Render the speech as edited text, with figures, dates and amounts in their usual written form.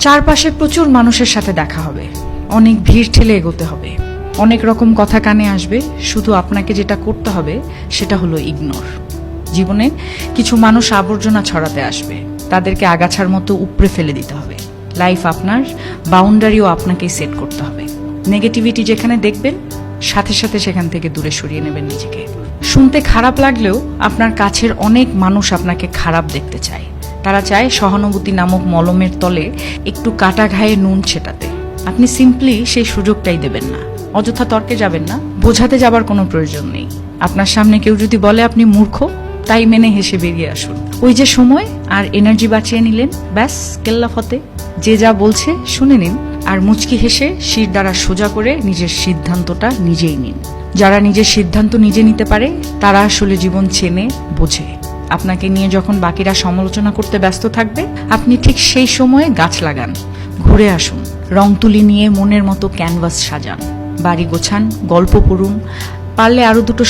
চারপাশে প্রচুর মানুষের সাথে দেখা হবে, অনেক ভিড় ঠেলে এগোতে হবে, অনেক রকম কথা কানে আসবে। শুধু আপনাকে যেটা করতে হবে সেটা হলো ইগনোর। জীবনে কিছু মানুষ আবর্জনা ছড়াতে আসবে, তাদেরকে আগাছার মতো উপড়ে ফেলে দিতে হবে। লাইফ আপনার, বাউন্ডারিও আপনাকেই সেট করতে হবে। নেগেটিভিটি যেখানে দেখবেন সাথে সাথে সেখান থেকে দূরে সরিয়ে নেবেন নিজেকে। শুনতে খারাপ লাগলেও আপনার কাছের অনেক মানুষ আপনাকে খারাপ দেখতে চায়। তারা চায় সহানুভূতি নামক মলমের তলে একটু কাটা ঘায়ে নুন ছেটাতে। আপনি সিম্পলি সেই সুযোগটাই দেবেন না। অযথা তর্কে যাবেন না, বোঝাতে যাবার কোনো প্রয়োজন নেই। আপনার সামনে কেউ যদি বলে আপনি মূর্খ, তাই মেনে হেসে বেরিয়ে আসুন। ওই যে সময় আর এনার্জি বাঁচিয়ে নিলেন, ব্যাস কেল্লা ফতে। যে যা বলছে শুনে নিন, আর মুচকি হেসে শির দ্বারা সোজা করে নিজের সিদ্ধান্তটা নিজেই নিন। যারা নিজের সিদ্ধান্ত নিজে নিতে পারে তারা আসলে জীবন চেনে, বোঝে। আপনাকে নিয়ে যখন বাকিরা সমালোচনা করতে ব্যস্ত থাকবে, আপনি ঠিক সেই সময়ে গাছ লাগান, ঘুরে আসুন, রং তুলি নিয়ে মনের মতো ক্যানভাস সাজান, বাড়ি গোছান, গল্প পড়ুন, পারলে আরো দুটো